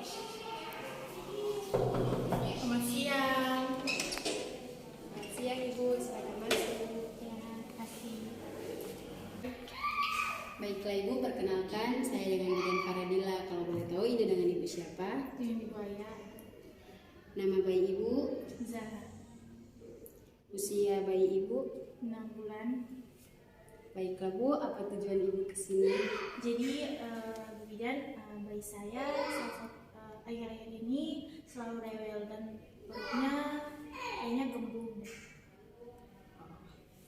Selamat siang. Selamat siang Ibu, silakan masuk. Ya, kasih. Baiklah Ibu, perkenalkan saya dengan Dian Faradila. Kalau boleh tahu ini dengan Ibu siapa? Dengan Ibu Aya. Nama bayi Ibu? Zara. Usia bayi Ibu? 6 bulan. Baiklah Bu, apa tujuan Ibu kesini? Jadi Bu Bidan, bayi saya akhir-akhir ini selalu rewel dan perutnya kayaknya gembung.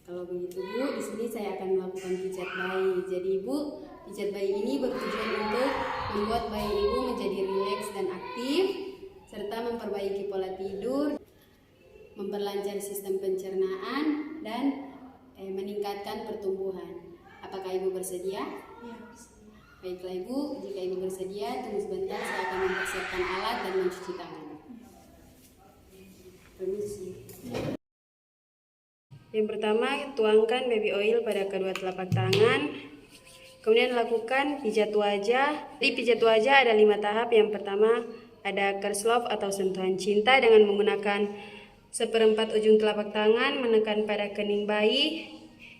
Kalau begitu Bu, di sini saya akan melakukan pijat bayi. Jadi Ibu, pijat bayi ini bertujuan untuk membuat bayi Ibu menjadi rileks dan aktif, serta memperbaiki pola tidur, memperlancar sistem pencernaan, dan meningkatkan pertumbuhan. Apakah Ibu bersedia? Ya, bersedia. Baiklah Ibu, jika Ibu bersedia, tunggu sebentar, saya akan mempersiapkan alat dan mencuci tangan. Permisi. Yang pertama, tuangkan baby oil pada kedua telapak tangan. Kemudian lakukan pijat wajah. Di pijat wajah ada 5 tahap. Yang pertama ada curls love atau sentuhan cinta dengan menggunakan 1/4 ujung telapak tangan menekan pada kening bayi,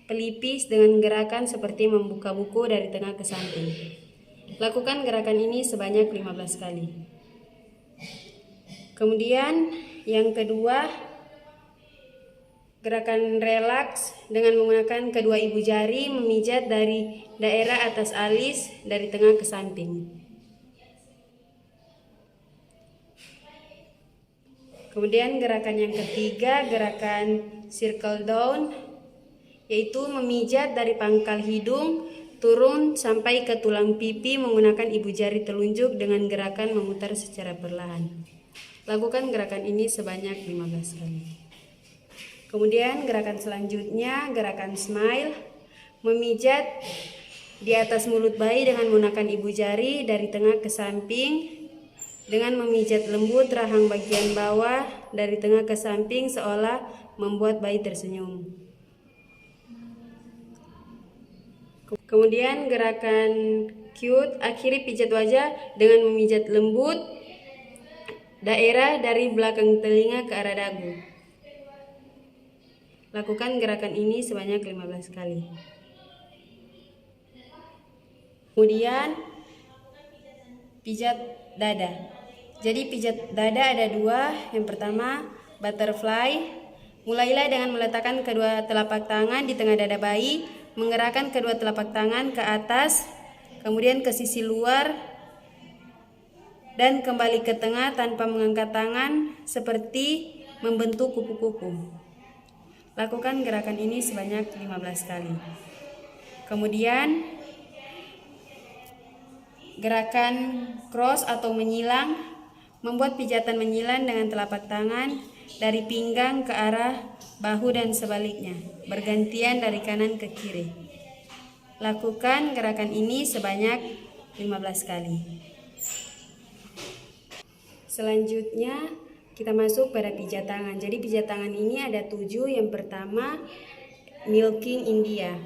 pelipis dengan gerakan seperti membuka buku dari tengah ke samping. Lakukan gerakan ini sebanyak 15 kali. Kemudian yang kedua, gerakan relaks dengan menggunakan kedua ibu jari memijat dari daerah atas alis dari tengah ke samping. Kemudian gerakan yang ketiga, gerakan circle down, yaitu memijat dari pangkal hidung turun sampai ke tulang pipi menggunakan ibu jari telunjuk dengan gerakan memutar secara perlahan. Lakukan gerakan ini sebanyak 15 kali. Kemudian gerakan selanjutnya, gerakan smile, memijat di atas mulut bayi dengan menggunakan ibu jari dari tengah ke samping dengan memijat lembut rahang bagian bawah dari tengah ke samping seolah membuat bayi tersenyum. Kemudian gerakan cute, akhiri pijat wajah dengan memijat lembut daerah dari belakang telinga ke arah dagu. Lakukan gerakan ini sebanyak 15 kali. Kemudian pijat dada. Jadi pijat dada ada 2. Yang pertama butterfly. Mulailah dengan meletakkan kedua telapak tangan di tengah dada bayi, menggerakkan kedua telapak tangan ke atas, kemudian ke sisi luar dan kembali ke tengah tanpa mengangkat tangan seperti membentuk kupu-kupu. Lakukan gerakan ini sebanyak 15 kali. Kemudian gerakan cross atau menyilang, membuat pijatan menyilang dengan telapak tangan dari pinggang ke arah bahu dan sebaliknya, bergantian dari kanan ke kiri. Lakukan gerakan ini sebanyak 15 kali. Selanjutnya kita masuk pada pijat tangan. Jadi pijat tangan ini ada 7. Yang pertama milking India.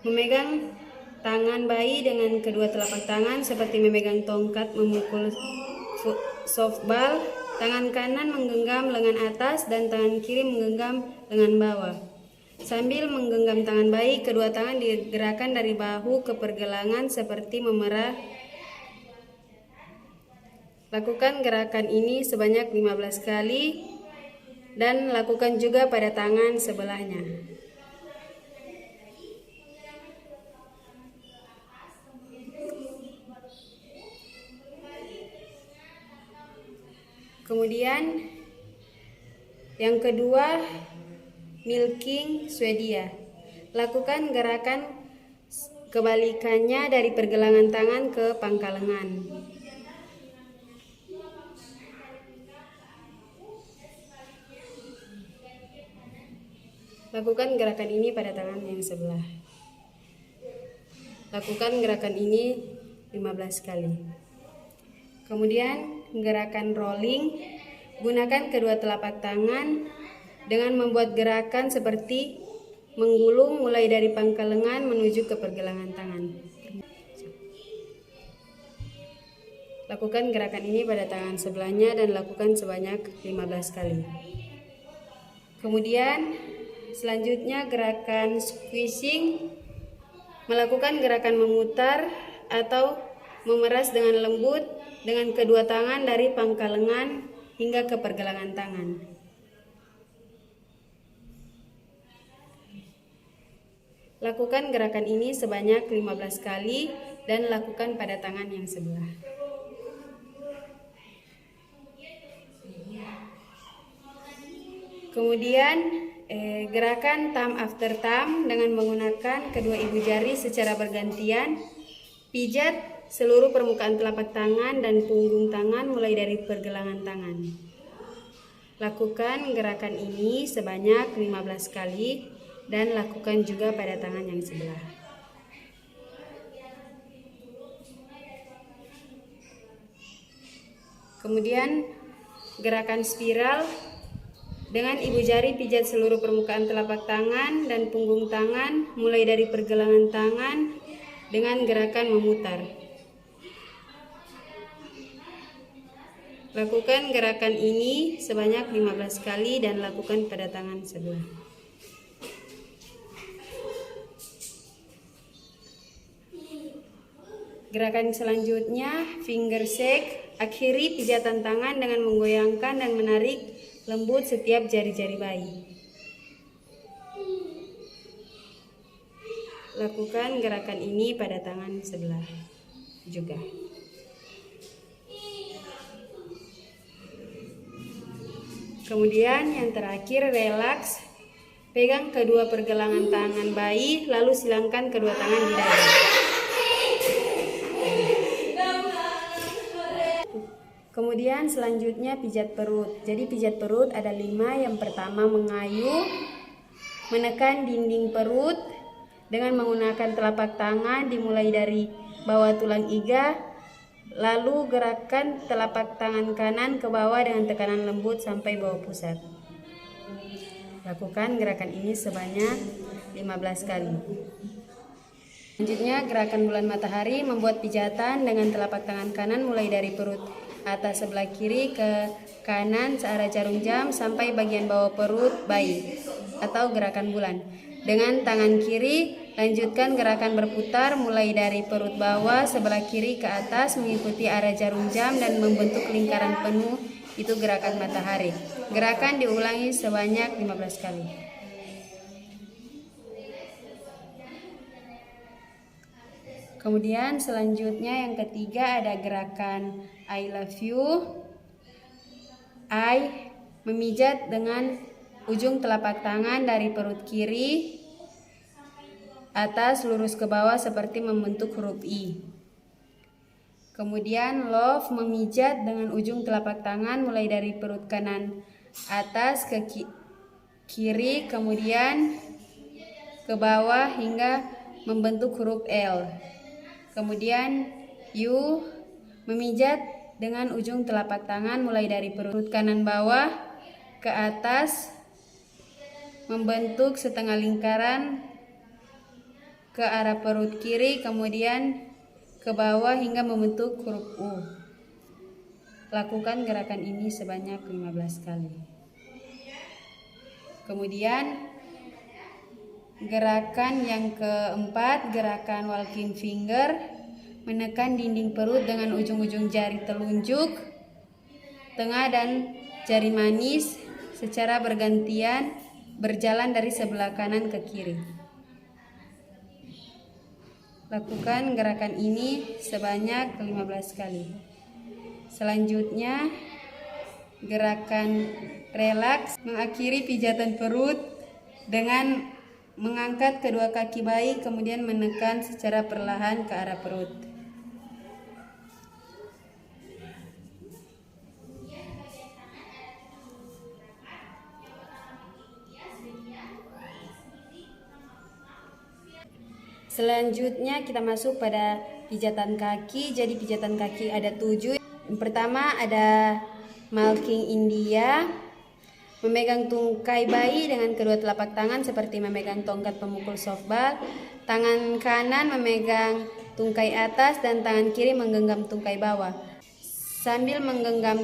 Memegang tangan bayi dengan kedua telapak tangan seperti memegang tongkat memukul softball. Tangan kanan menggenggam lengan atas dan tangan kiri menggenggam lengan bawah. Sambil menggenggam tangan bayi, kedua tangan digerakkan dari bahu ke pergelangan seperti memerah. Lakukan gerakan ini sebanyak 15 kali dan lakukan juga pada tangan sebelahnya. Kemudian yang kedua milking Swedia. Lakukan gerakan kebalikannya dari pergelangan tangan ke pangkal lengan. Lakukan gerakan ini pada tangan yang sebelah. Lakukan gerakan ini 15 kali. Kemudian gerakan rolling, gunakan kedua telapak tangan dengan membuat gerakan seperti menggulung mulai dari pangkal lengan menuju ke pergelangan tangan. Lakukan gerakan ini pada tangan sebelahnya dan lakukan sebanyak 15 kali. Kemudian selanjutnya gerakan squishing, melakukan gerakan memutar atau memeras dengan lembut dengan kedua tangan dari pangkal lengan hingga ke pergelangan tangan. Lakukan gerakan ini sebanyak 15 kali dan lakukan pada tangan yang sebelah. Kemudian gerakan thumb after thumb dengan menggunakan kedua ibu jari secara bergantian. Pijat seluruh permukaan telapak tangan dan punggung tangan mulai dari pergelangan tangan. Lakukan gerakan ini sebanyak 15 kali dan lakukan juga pada tangan yang sebelah. Kemudian gerakan spiral dengan ibu jari pijat seluruh permukaan telapak tangan dan punggung tangan mulai dari pergelangan tangan dengan gerakan memutar. Lakukan gerakan ini sebanyak 15 kali dan lakukan pada tangan sebelah. Gerakan selanjutnya finger shake, akhiri pijatan tangan dengan menggoyangkan dan menarik lembut setiap jari-jari bayi. Lakukan gerakan ini pada tangan sebelah juga. Kemudian yang terakhir relaks, pegang kedua pergelangan tangan bayi lalu silangkan kedua tangan di dada. Kemudian selanjutnya pijat perut. Jadi pijat perut ada 5. Yang pertama mengayuh, menekan dinding perut dengan menggunakan telapak tangan dimulai dari bawah tulang iga, lalu gerakan telapak tangan kanan ke bawah dengan tekanan lembut sampai bawah pusat. Lakukan gerakan ini sebanyak 15 kali. Selanjutnya gerakan bulan matahari, membuat pijatan dengan telapak tangan kanan mulai dari perut atas sebelah kiri ke kanan searah jarum jam sampai bagian bawah perut bayi atau gerakan bulan. Dengan tangan kiri lanjutkan gerakan berputar mulai dari perut bawah sebelah kiri ke atas mengikuti arah jarum jam dan membentuk lingkaran penuh, itu gerakan matahari. Gerakan diulangi sebanyak 15 kali. Kemudian selanjutnya yang ketiga ada gerakan I love you. I memijat dengan ujung telapak tangan dari perut kiri atas lurus ke bawah seperti membentuk huruf I. Kemudian love memijat dengan ujung telapak tangan mulai dari perut kanan atas ke kiri kemudian ke bawah hingga membentuk huruf L. Kemudian you memijat dengan ujung telapak tangan mulai dari perut kanan bawah ke atas membentuk setengah lingkaran ke arah perut kiri kemudian ke bawah hingga membentuk huruf U. Lakukan gerakan ini sebanyak 15 kali. Kemudian gerakan yang keempat, gerakan walking finger, menekan dinding perut dengan ujung-ujung jari telunjuk, tengah dan jari manis secara bergantian berjalan dari sebelah kanan ke kiri. Lakukan gerakan ini sebanyak 15 kali. Selanjutnya gerakan relaks, mengakhiri pijatan perut dengan mengangkat kedua kaki bayi kemudian menekan secara perlahan ke arah perut. Selanjutnya kita masuk pada pijatan kaki. Jadi pijatan kaki ada 7. Yang pertama ada Malking India, memegang tungkai bayi dengan kedua telapak tangan seperti memegang tongkat pemukul softball. Tangan kanan memegang tungkai atas dan tangan kiri menggenggam tungkai bawah. Sambil menggenggam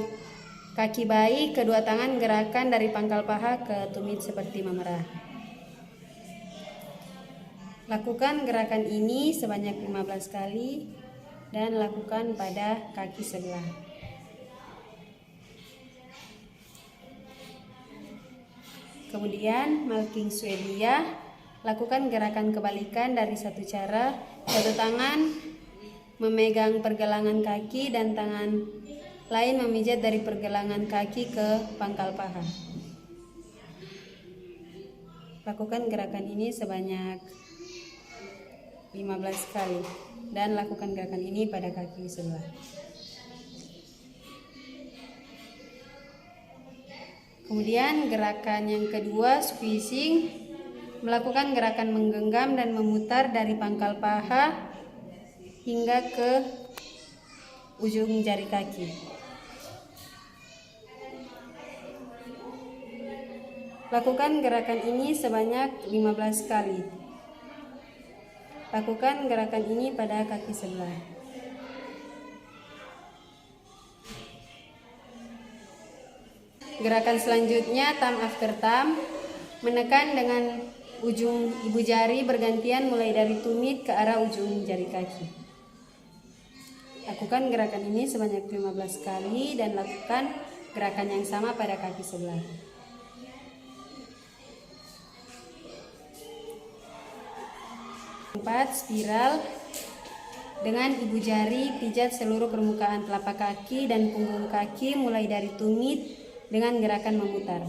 kaki bayi, kedua tangan gerakan dari pangkal paha ke tumit seperti memerah. Lakukan gerakan ini sebanyak 15 kali dan lakukan pada kaki sebelah. Kemudian Malking Swedia, lakukan gerakan kebalikan dari satu cara. Satu tangan memegang pergelangan kaki dan tangan lain memijat dari pergelangan kaki ke pangkal paha. Lakukan gerakan ini sebanyak 15 kali dan lakukan gerakan ini pada kaki sebelah. Kemudian gerakan yang kedua, squeezing, melakukan gerakan menggenggam dan memutar dari pangkal paha hingga ke ujung jari kaki. Lakukan gerakan ini sebanyak 15 kali. Lakukan gerakan ini pada kaki sebelah. Gerakan selanjutnya, thumb after thumb, menekan dengan ujung ibu jari bergantian mulai dari tumit ke arah ujung jari kaki. Lakukan gerakan ini sebanyak 15 kali dan lakukan gerakan yang sama pada kaki sebelah. Empat, spiral. Dengan ibu jari pijat seluruh permukaan telapak kaki dan punggung kaki mulai dari tumit dengan gerakan memutar.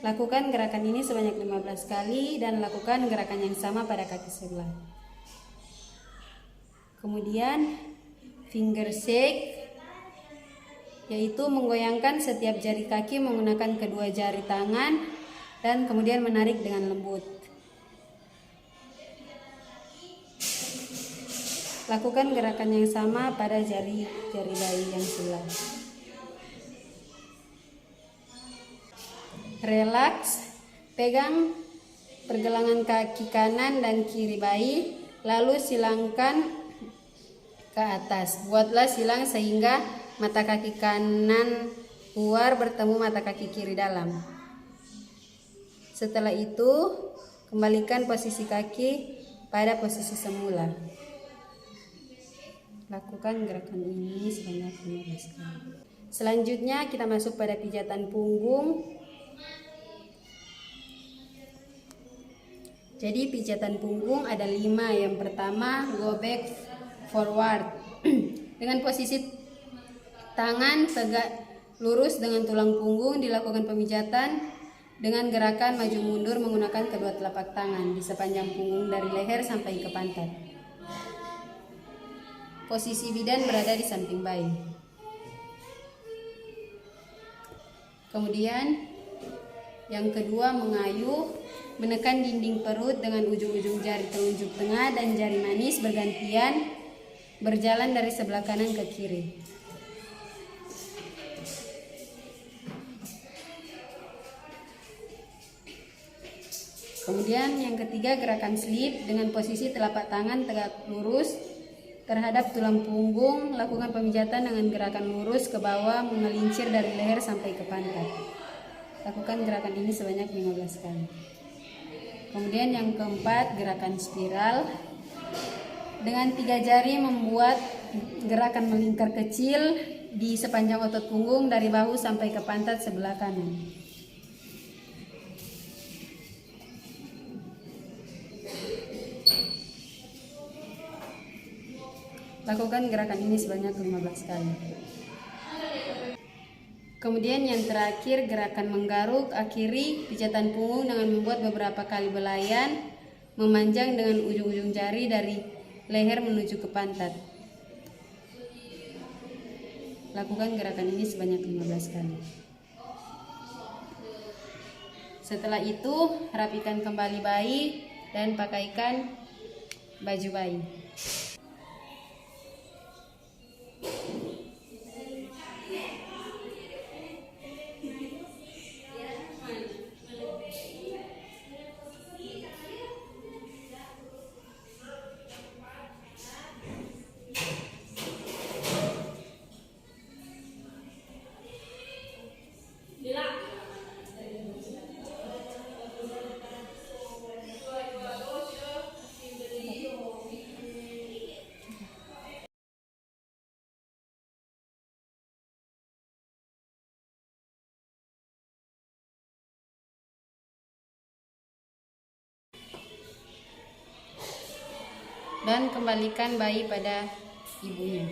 Lakukan gerakan ini sebanyak 15 kali dan lakukan gerakan yang sama pada kaki sebelah. Kemudian finger shake, yaitu menggoyangkan setiap jari kaki menggunakan kedua jari tangan dan kemudian menarik dengan lembut. Lakukan gerakan yang sama pada jari-jari bayi yang sebelah. Relax, pegang pergelangan kaki kanan dan kiri bayi, lalu silangkan ke atas. Buatlah silang sehingga mata kaki kanan keluar bertemu mata kaki kiri dalam. Setelah itu, kembalikan posisi kaki pada posisi semula. Lakukan gerakan ini sebanyak 15 kali. Selanjutnya kita masuk pada pijatan punggung. Jadi pijatan punggung ada 5. Yang pertama, go back forward. Dengan posisi tangan tegak lurus dengan tulang punggung dilakukan pemijatan dengan gerakan maju mundur menggunakan kedua telapak tangan di sepanjang punggung dari leher sampai ke pantat. Posisi bidan berada di samping bayi. Kemudian yang kedua, mengayuh, menekan dinding perut dengan ujung-ujung jari telunjuk tengah dan jari manis bergantian berjalan dari sebelah kanan ke kiri. Kemudian yang ketiga, gerakan sleep dengan posisi telapak tangan tegak lurus terhadap tulang punggung. Lakukan pemijatan dengan gerakan lurus ke bawah mengelincir dari leher sampai ke pantat. Lakukan gerakan ini sebanyak 15 kali. Kemudian yang keempat, gerakan spiral. Dengan 3 jari membuat gerakan melingkar kecil di sepanjang otot punggung dari bahu sampai ke pantat sebelah kanan. Lakukan gerakan ini sebanyak 15 kali. Kemudian yang terakhir, gerakan menggaruk. Akhiri pijatan punggung dengan membuat beberapa kali belayan memanjang dengan ujung-ujung jari dari leher menuju ke pantat. Lakukan gerakan ini sebanyak 15 kali. Setelah itu, rapikan kembali bayi dan pakaikan baju bayi. dan kembalikan bayi pada ibunya.